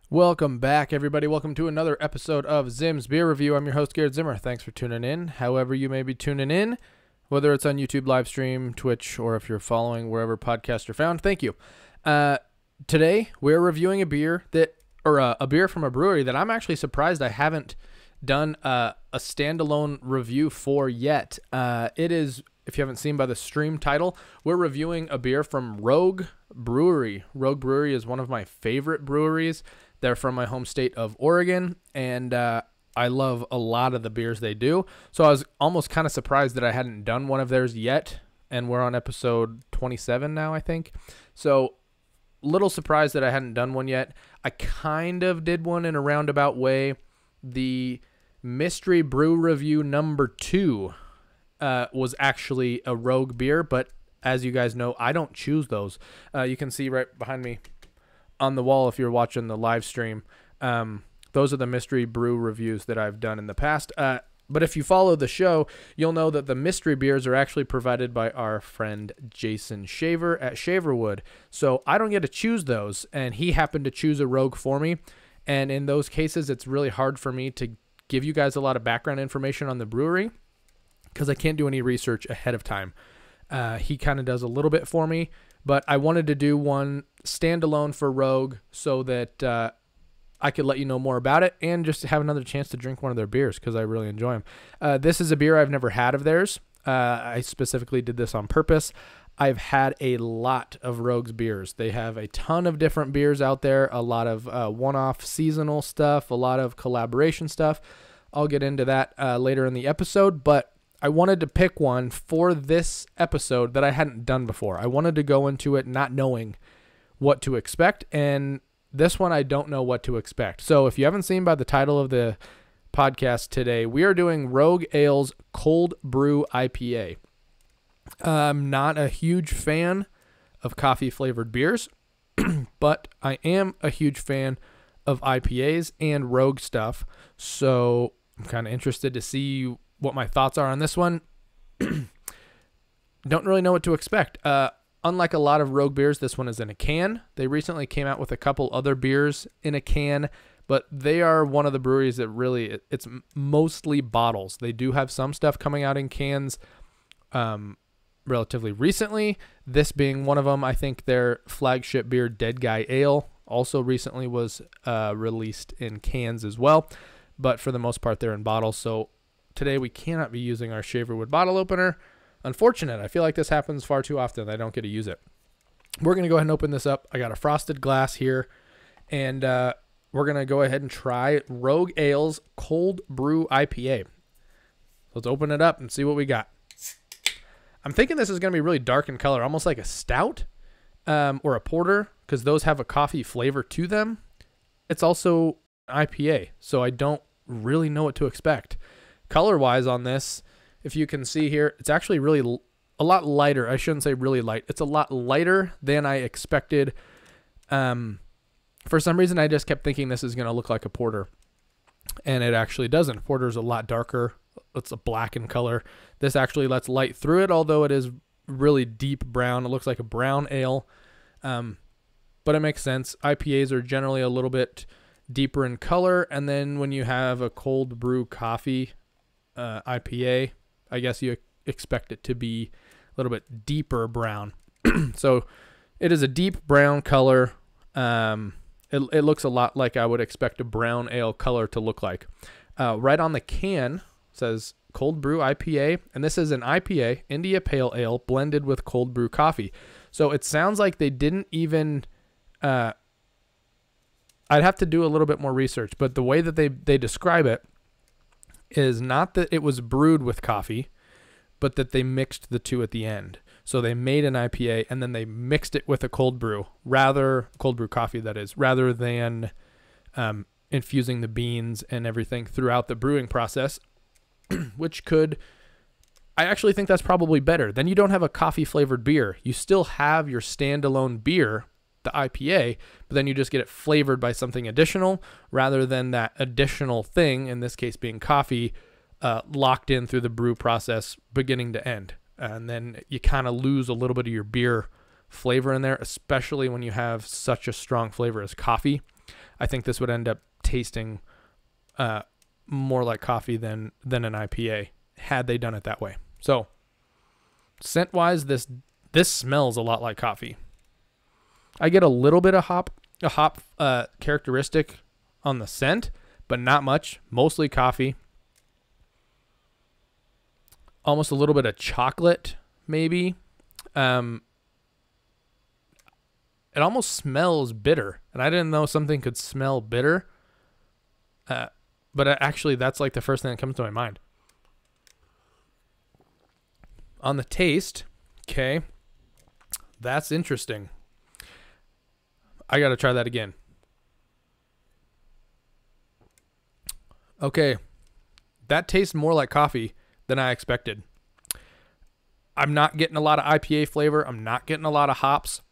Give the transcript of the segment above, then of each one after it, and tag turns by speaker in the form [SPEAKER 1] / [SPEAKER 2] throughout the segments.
[SPEAKER 1] Welcome back, everybody. Welcome to another episode of Zim's Beer Review. I'm your host, Garrett Zimmer. Thanks for tuning in. However you may be tuning in, whether it's on YouTube live stream, Twitch, or if you're following wherever podcasts are found, thank you. Today, we're reviewing a beer a beer from a brewery that I'm actually surprised I haven't done a standalone review for yet. It is, if you haven't seen by the stream title, we're reviewing a beer from Rogue Brewery. Rogue Brewery is one of my favorite breweries. They're from my home state of Oregon, and I love a lot of the beers they do. So I was almost kind of surprised that I hadn't done one of theirs yet, and we're on episode 27 now, I think. So little surprised that I hadn't done one yet. I kind of did one in a roundabout way. The Mystery Brew Review number 2 was actually a Rogue beer, but as you guys know, I don't choose those. You can see right behind me on the wall if you're watching the live stream. Those are the Mystery Brew reviews that I've done in the past. But if you follow the show, you'll know that the mystery beers are actually provided by our friend Jason Shaver at Shaverwood. So I don't get to choose those, and he happened to choose a Rogue for me. And in those cases, it's really hard for me to give you guys a lot of background information on the brewery because I can't do any research ahead of time. He kind of does a little bit for me, but I wanted to do one standalone for Rogue so that I could let you know more about it and just have another chance to drink one of their beers because I really enjoy them. This is a beer I've never had of theirs. I specifically did this on purpose. I've had a lot of Rogue's beers. They have a ton of different beers out there, a lot of one-off seasonal stuff, a lot of collaboration stuff. I'll get into that later in the episode, but I wanted to pick one for this episode that I hadn't done before. I wanted to go into it not knowing what to expect, and this one I don't know what to expect. So if you haven't seen by the title of the podcast today, we are doing Rogue Ale's Cold Brew IPA. I'm not a huge fan of coffee-flavored beers, but I am a huge fan of IPAs and Rogue stuff, so I'm kind of interested to see what my thoughts are on this one. Don't really know what to expect. Unlike a lot of Rogue beers, this one is in a can. They recently came out with a couple other beers in a can, but they are one of the breweries that really, it's mostly bottles. They do have some stuff coming out in cans relatively recently, this being one of them. I think their flagship beer, Dead Guy Ale, also recently was released in cans as well, but for the most part, they're in bottles. So today we cannot be using our Shaverwood bottle opener. Unfortunate. I feel like this happens far too often. I don't get to use it. We're going to go ahead and open this up. I got a frosted glass here, and we're going to go ahead and try Rogue Ale's Cold Brew IPA. Let's open it up and see what we got. I'm thinking this is going to be really dark in color, almost like a stout or a porter, because those have a coffee flavor to them. It's also IPA, so I don't really know what to expect. Color-wise on this, if you can see here, it's actually really a lot lighter. I shouldn't say really light. It's a lot lighter than I expected. For some reason, I just kept thinking this is going to look like a porter, and it actually doesn't. Porter is a lot darker. It's a black in color. This actually lets light through it, although it is really deep brown. It looks like a brown ale, but it makes sense. IPAs are generally a little bit deeper in color, and then when you have a cold brew coffee IPA, I guess you expect it to be a little bit deeper brown. So it is a deep brown color. It looks a lot like I would expect a brown ale color to look like. Right on the can says Cold Brew IPA, and this is an IPA, India Pale Ale, blended with cold brew coffee. So it sounds like they didn't even... I'd have to do a little bit more research, but the way that they describe it is not that it was brewed with coffee, but that they mixed the two at the end. So they made an IPA and then they mixed it with a cold brew, cold brew coffee that is, rather than infusing the beans and everything throughout the brewing process, which I actually think that's probably better. Then you don't have a coffee flavored beer. You still have your standalone beer, the IPA, but then you just get it flavored by something additional rather than that additional thing, in this case being coffee, locked in through the brew process beginning to end. And then you kind of lose a little bit of your beer flavor in there, especially when you have such a strong flavor as coffee. I think this would end up tasting more like coffee than an IPA had they done it that way. So scent wise, this smells a lot like coffee. I get a little bit of hop characteristic on the scent, but not much. Mostly coffee. Almost a little bit of chocolate, maybe. It almost smells bitter, and I didn't know something could smell bitter. But actually, that's like the first thing that comes to my mind. On the taste, okay, that's interesting. I got to try that again. Okay, that tastes more like coffee than I expected. I'm not getting a lot of IPA flavor. I'm not getting a lot of hops.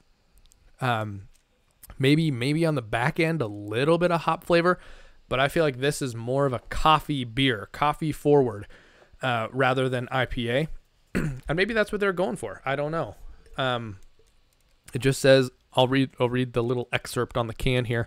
[SPEAKER 1] Maybe on the back end, a little bit of hop flavor, but I feel like this is more of a coffee beer, coffee forward, rather than IPA. And maybe that's what they're going for. I don't know. It just says, I'll read the little excerpt on the can here.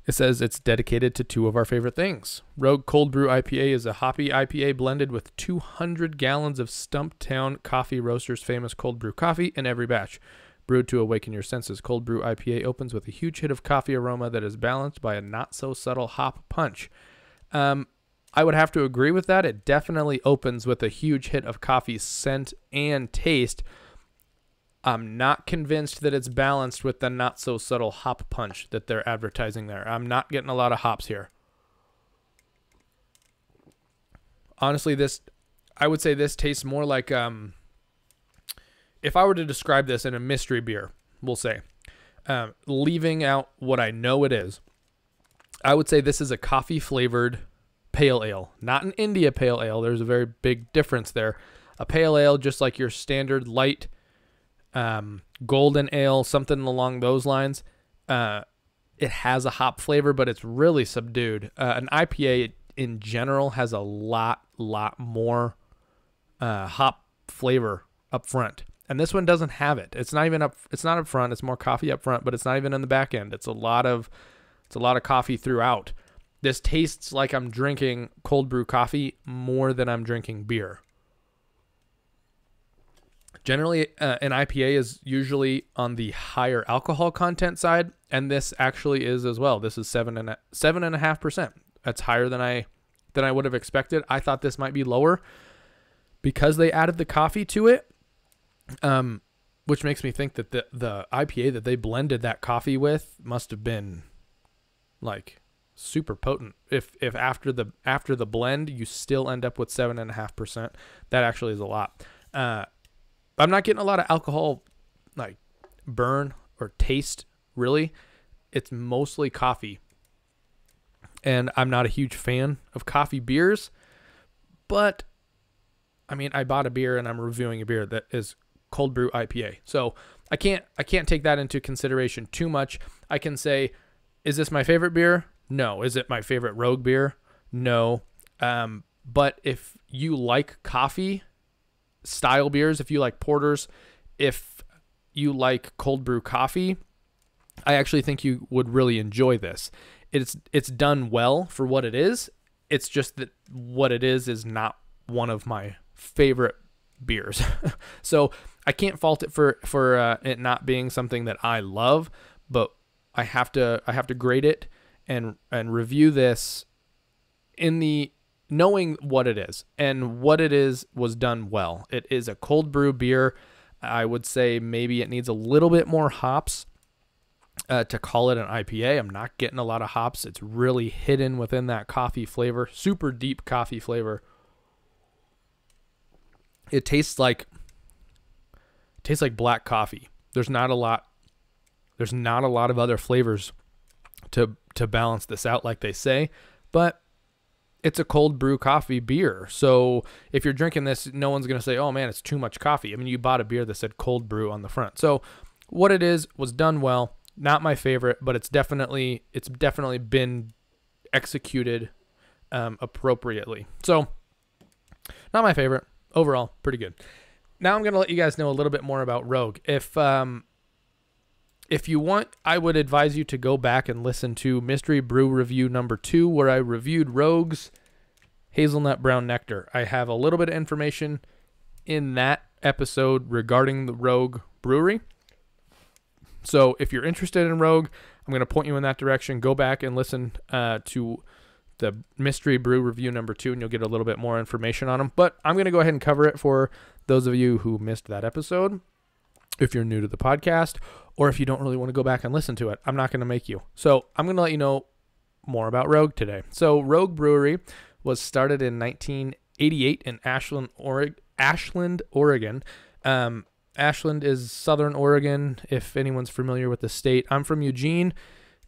[SPEAKER 1] It says it's dedicated to two of our favorite things. Rogue Cold Brew IPA is a hoppy IPA blended with 200 gallons of Stumptown Coffee Roasters' famous cold brew coffee in every batch. Brewed to awaken your senses, Cold Brew IPA opens with a huge hit of coffee aroma that is balanced by a not-so-subtle hop punch. I would have to agree with that. It definitely opens with a huge hit of coffee scent and taste. I'm not convinced that it's balanced with the not-so-subtle hop punch that they're advertising there. I'm not getting a lot of hops here. Honestly, I would say this tastes more like, if I were to describe this in a mystery beer, we'll say, leaving out what I know it is, I would say this is a coffee-flavored pale ale. Not an India pale ale. There's a very big difference there. A pale ale, just like your standard light golden ale, something along those lines. It has a hop flavor, but it's really subdued. An IPA in general has a lot more hop flavor up front, and this one doesn't have it. It's not up front. It's more coffee up front, but it's not even in the back end. It's a lot of coffee throughout. This tastes like I'm drinking cold brew coffee more than I'm drinking beer. Generally, an IPA is usually on the higher alcohol content side, and this actually is as well. This is 7.5%. That's higher than I would have expected. I thought this might be lower because they added the coffee to it, which makes me think that the IPA that they blended that coffee with must have been like super potent. If after the blend you still end up with 7.5%, that actually is a lot. I'm not getting a lot of alcohol like burn or taste, really. It's mostly coffee. And I'm not a huge fan of coffee beers, but I mean, I bought a beer and I'm reviewing a beer that is cold brew IPA. So I can't take that into consideration too much. I can say, is this my favorite beer? No. Is it my favorite Rogue beer? No. But if you like coffee style beers, if you like porters, if you like cold brew coffee, I actually think you would really enjoy this. It's done well for what it is. It's just that what it is not one of my favorite beers. So I can't fault it for it not being something that I love, but I have to grade it and review this in the knowing what it is, and what it is was done well. It is a cold brew beer. I would say maybe it needs a little bit more hops to call it an IPA. I'm not getting a lot of hops. It's really hidden within that coffee flavor, super deep coffee flavor. It tastes like black coffee. There's not a lot of other flavors to balance this out, like they say, but it's a cold brew coffee beer. So if you're drinking this, no one's going to say, oh man, it's too much coffee. I mean, you bought a beer that said cold brew on the front. So what it is was done well. Not my favorite, but it's definitely been executed appropriately. So not my favorite. Overall, pretty good. Now I'm going to let you guys know a little bit more about Rogue. If If you want, I would advise you to go back and listen to Mystery Brew Review number 2, where I reviewed Rogue's Hazelnut Brown Nectar. I have a little bit of information in that episode regarding the Rogue Brewery. So if you're interested in Rogue, I'm going to point you in that direction. Go back and listen to the Mystery Brew Review number 2, and you'll get a little bit more information on them. But I'm going to go ahead and cover it for those of you who missed that episode. If you're new to the podcast, or if you don't really want to go back and listen to it, I'm not going to make you. So I'm going to let you know more about Rogue today. So Rogue Brewery was started in 1988 in Ashland, Oregon. Ashland is Southern Oregon, if anyone's familiar with the state. I'm from Eugene,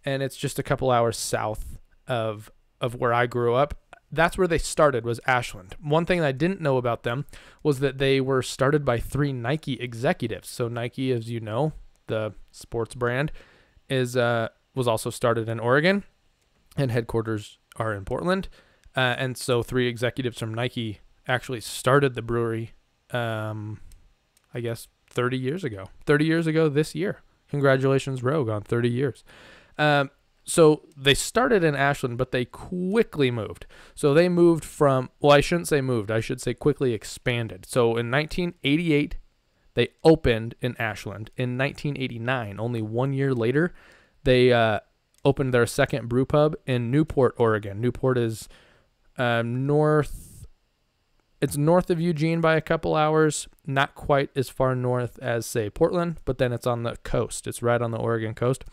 [SPEAKER 1] and it's just a couple hours south of where I grew up. That's where they started, was Ashland. One thing I didn't know about them was that they were started by 3 Nike executives. So Nike, as you know, the sports brand, was also started in Oregon, and headquarters are in Portland. And so 3 executives from Nike actually started the brewery, I guess, 30 years ago. 30 years ago this year. Congratulations, Rogue, on 30 years. So they started in Ashland, but they quickly moved. So they moved from, well, I shouldn't say moved. I should say quickly expanded. So in 1988, they opened in Ashland. In 1989, only 1 year later, they opened their second brew pub in Newport, Oregon. Newport is north of Eugene by a couple hours, not quite as far north as, say, Portland, but then it's on the coast. It's right on the Oregon coast.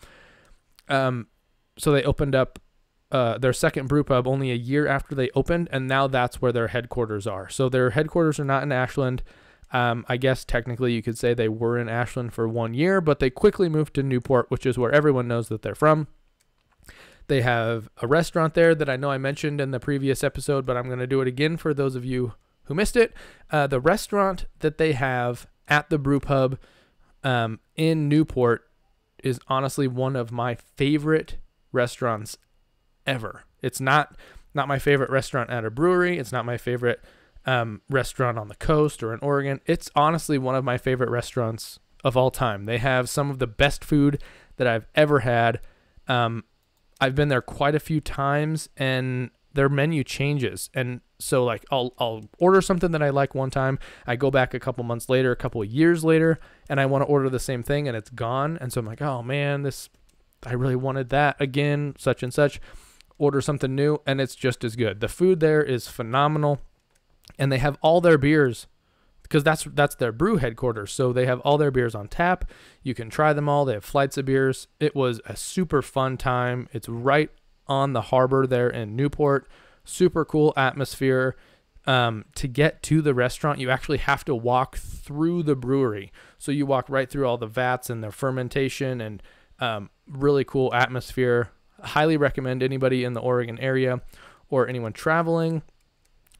[SPEAKER 1] So they opened up their second brew pub only a year after they opened, and now that's where their headquarters are. So their headquarters are not in Ashland. I guess technically you could say they were in Ashland for 1 year, but they quickly moved to Newport, which is where everyone knows that they're from. They have a restaurant there that I know I mentioned in the previous episode, but I'm going to do it again for those of you who missed it. The restaurant that they have at the brew pub in Newport is honestly one of my favorite restaurants ever. It's not my favorite restaurant at a brewery. It's not my favorite restaurant on the coast or in Oregon. It's honestly one of my favorite restaurants of all time. They have some of the best food that I've ever had. I've been there quite a few times, and their menu changes. And so like I'll order something that I like one time. I go back a couple months later, a couple of years later, and I want to order the same thing and it's gone. And so I'm like, oh man, I really wanted that again, such and such. Order something new, and it's just as good. The food there is phenomenal, and they have all their beers, because that's their brew headquarters. So they have all their beers on tap. You can try them all. They have flights of beers. It was a super fun time. It's right on the harbor there in Newport. Super cool atmosphere. To get to the restaurant, you actually have to walk through the brewery. So you walk right through all the vats and the fermentation, and really cool atmosphere. Highly recommend anybody in the Oregon area or anyone traveling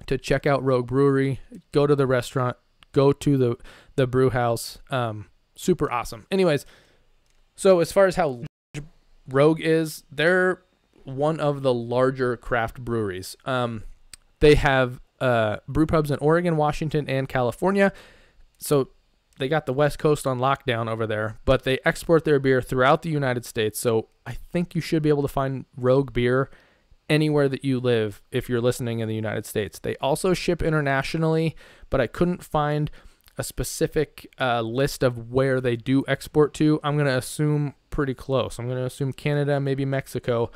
[SPEAKER 1] to check out Rogue Brewery. Go to the restaurant, go to the brew house. Super awesome. Anyways, so as far as how large Rogue is, they're one of the larger craft breweries. They have brew pubs in Oregon, Washington, and California. So they got the West Coast on lockdown over there, but they export their beer throughout the United States. So I think you should be able to find Rogue beer anywhere that you live if you're listening in the United States. They also ship internationally, but I couldn't find a specific list of where they do export to. I'm going to assume pretty close. I'm going to assume Canada, maybe Mexico,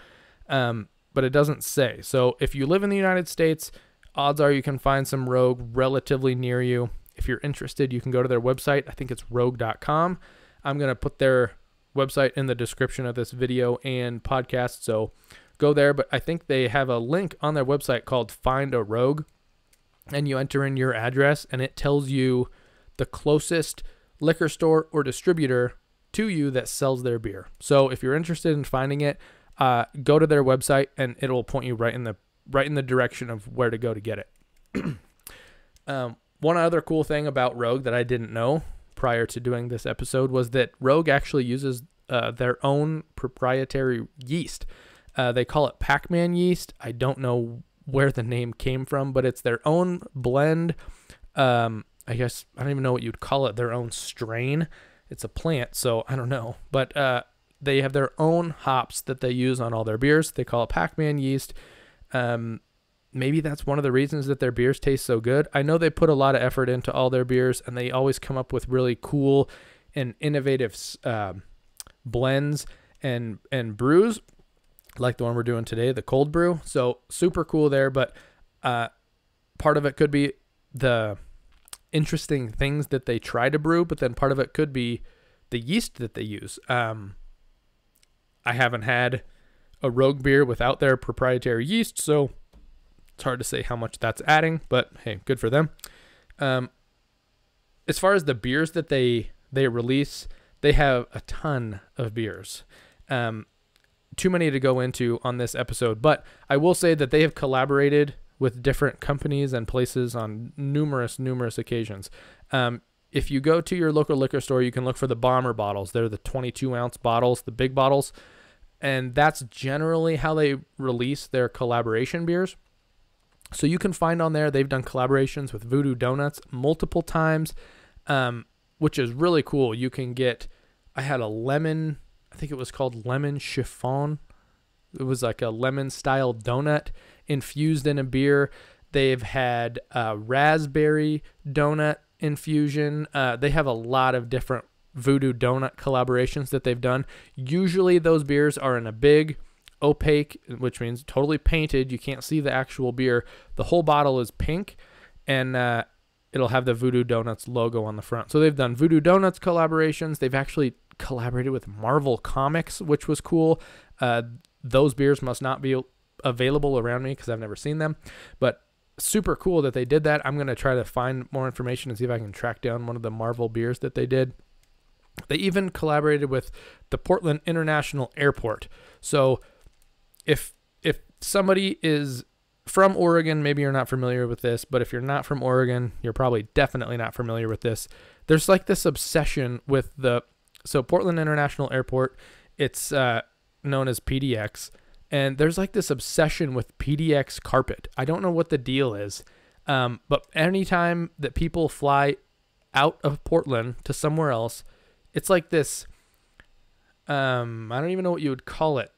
[SPEAKER 1] but it doesn't say. So if you live in the United States, odds are you can find some Rogue relatively near you. If you're interested, you can go to their website. I think it's rogue.com. I'm going to put their website in the description of this video and podcast, so go there. But I think they have a link on their website called Find a Rogue, and you enter in your address, and it tells you the closest liquor store or distributor to you that sells their beer. So if you're interested in finding it, go to their website, and it will point you right in the direction of where to go to get it. One other cool thing about Rogue that I didn't know prior to doing this episode was that Rogue actually uses their own proprietary yeast. They call it Pac-Man yeast. I don't know where the name came from, but it's their own blend. I guess I don't even know what you'd call it. Their own strain. It's a plant, so I don't know. But they have their own hops that they use on all their beers. They call it Pac-Man yeast. Maybe that's one of the reasons that their beers taste so good. I know they put a lot of effort into all their beers, and they always come up with really cool and innovative blends and brews, like the one we're doing today, the cold brew. So super cool there, but part of it could be the interesting things that they try to brew, but then part of it could be the yeast that they use. I haven't had a Rogue beer without their proprietary yeast, so it's hard to say how much that's adding, but hey, good for them. As far as the beers that they release, they have a ton of beers. Too many to go into on this episode, but I will say that they have collaborated with different companies and places on numerous occasions. If you go to your local liquor store, you can look for the bomber bottles. They're the 22-ounce bottles, the big bottles, and that's generally how they release their collaboration beers. So you can find on there, they've done collaborations with Voodoo Donuts multiple times, which is really cool. You can get, I had a lemon, I think it was called lemon chiffon. It was like a lemon style donut infused in a beer. They've had a raspberry donut infusion. They have a lot of different Voodoo Donut collaborations that they've done. Usually those beers are in a big opaque, which means totally painted. You can't see the actual beer. The whole bottle is pink, and it'll have the Voodoo Donuts logo on the front. So they've done Voodoo Donuts collaborations. They've actually collaborated with Marvel Comics, which was cool. Those beers must not be available around me because I've never seen them, but super cool that they did that. I'm going to try to find more information and see if I can track down one of the Marvel beers that they did. They even collaborated with the Portland International Airport. So if somebody is from Oregon, maybe you're not familiar with this, but if you're not from Oregon, you're probably definitely not familiar with this. There's like this obsession with so Portland International Airport, it's known as PDX, and there's like this obsession with PDX carpet. I don't know what the deal is, but anytime that people fly out of Portland to somewhere else, it's like this, I don't even know what you would call it,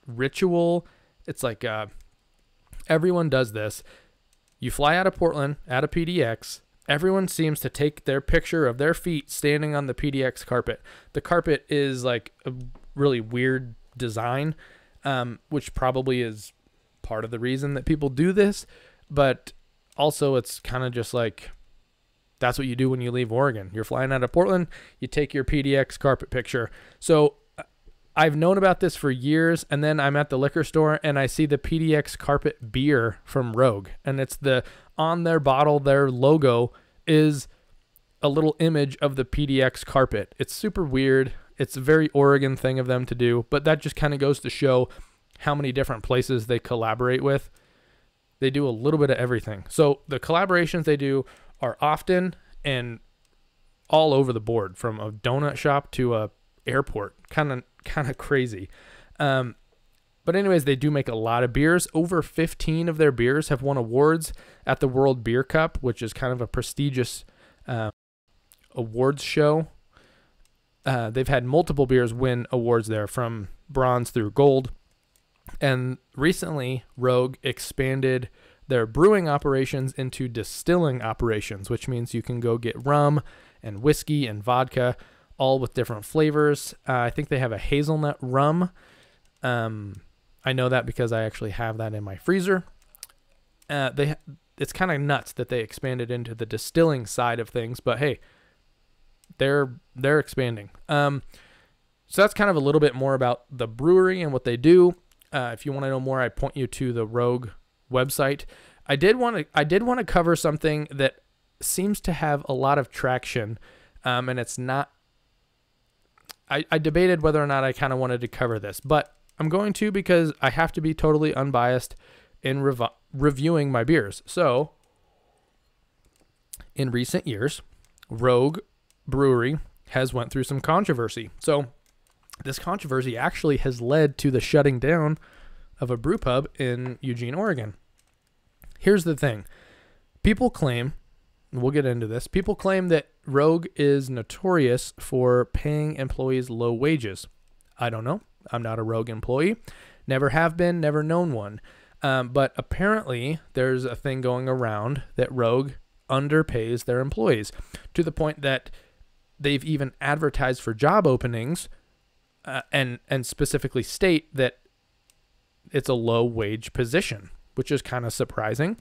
[SPEAKER 1] ritual. It's like everyone does this. You fly out of Portland, out of PDX, everyone seems to take their picture of their feet standing on the PDX carpet. The carpet is like a really weird design, which probably is part of the reason that people do this, but also it's kind of just like, that's what you do when you leave Oregon. You're flying out of Portland, you take your PDX carpet picture. So I've known about this for years, and then I'm at the liquor store and I see the PDX carpet beer from Rogue, and it's on their bottle, their logo is a little image of the PDX carpet. It's super weird. It's a very Oregon thing of them to do, but that just kind of goes to show how many different places they collaborate with. They do a little bit of everything. So the collaborations they do are often and all over the board, from a donut shop to a airport. Kind of crazy. But anyways, they do make a lot of beers. Over 15 of their beers have won awards at the World Beer Cup, which is kind of a prestigious awards show. They've had multiple beers win awards there, from bronze through gold. And recently, Rogue expanded their brewing operations into distilling operations, which means you can go get rum and whiskey and vodka, all with different flavors. I think they have a hazelnut rum. I know that because I actually have that in my freezer. It's kind of nuts that they expanded into the distilling side of things, but hey, they're expanding. So that's kind of a little bit more about the brewery and what they do. If you want to know more, I point you to the Rogue website. I did want to cover something that seems to have a lot of traction, and it's not. I debated whether or not I kind of wanted to cover this, but I'm going to, because I have to be totally unbiased in reviewing my beers. So, in recent years, Rogue Brewery has went through some controversy. So, this controversy actually has led to the shutting down of a brew pub in Eugene, Oregon. Here's the thing. People claim, we'll get into this, people claim that Rogue is notorious for paying employees low wages. I don't know. I'm not a Rogue employee. Never have been, never known one. But apparently there's a thing going around that Rogue underpays their employees to the point that they've even advertised for job openings and specifically state that it's a low wage position, which is kind of surprising.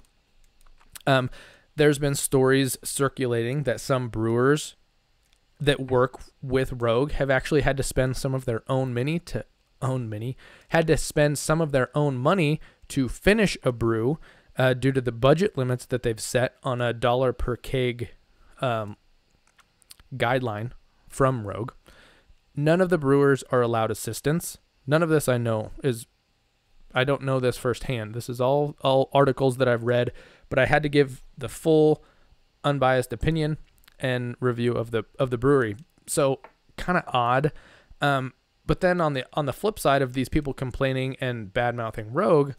[SPEAKER 1] There's been stories circulating that some brewers that work with Rogue have actually had to spend some of their own money to finish a brew due to the budget limits that they've set on a $1 per keg guideline from Rogue. None of the brewers are allowed assistance. None of this I don't know this firsthand. This is all articles that I've read, but I had to give the full unbiased opinion and review of the brewery. So kind of odd. But then on the flip side of these people complaining and bad-mouthing Rogue,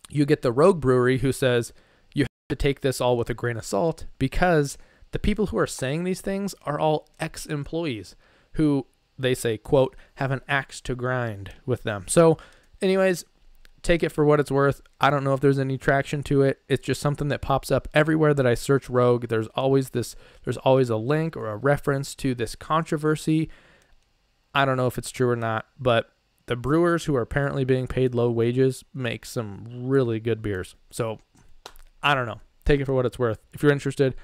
[SPEAKER 1] you get the Rogue Brewery who says you have to take this all with a grain of salt because the people who are saying these things are all ex-employees who they say, quote, have an axe to grind with them. So anyways, take it for what it's worth. I don't know if there's any traction to it. It's just something that pops up everywhere that I search Rogue. There's always a link or a reference to this controversy. I don't know if it's true or not, but the brewers who are apparently being paid low wages make some really good beers. So I don't know. Take it for what it's worth. If you're interested,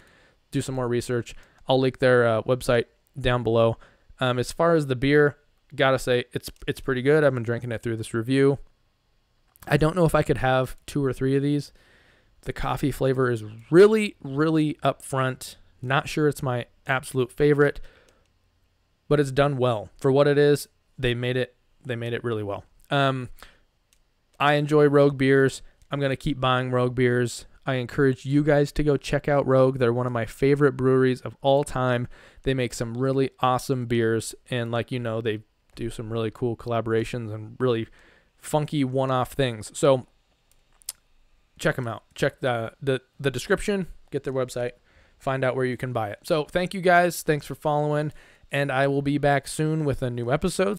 [SPEAKER 1] do some more research. I'll link their website down below. As far as the beer, gotta say it's pretty good. I've been drinking it through this review. I don't know if I could have 2 or 3 of these. The coffee flavor is really, really upfront. Not sure it's my absolute favorite, but it's done well. For what it is, they made it really well. I enjoy Rogue beers. I'm going to keep buying Rogue beers. I encourage you guys to go check out Rogue. They're one of my favorite breweries of all time. They make some really awesome beers, and like you know, they do some really cool collaborations and really funky one-off things. So check them out. Check the description, get their website, find out where you can buy it. So thank you guys. Thanks for following, and I will be back soon with a new episode.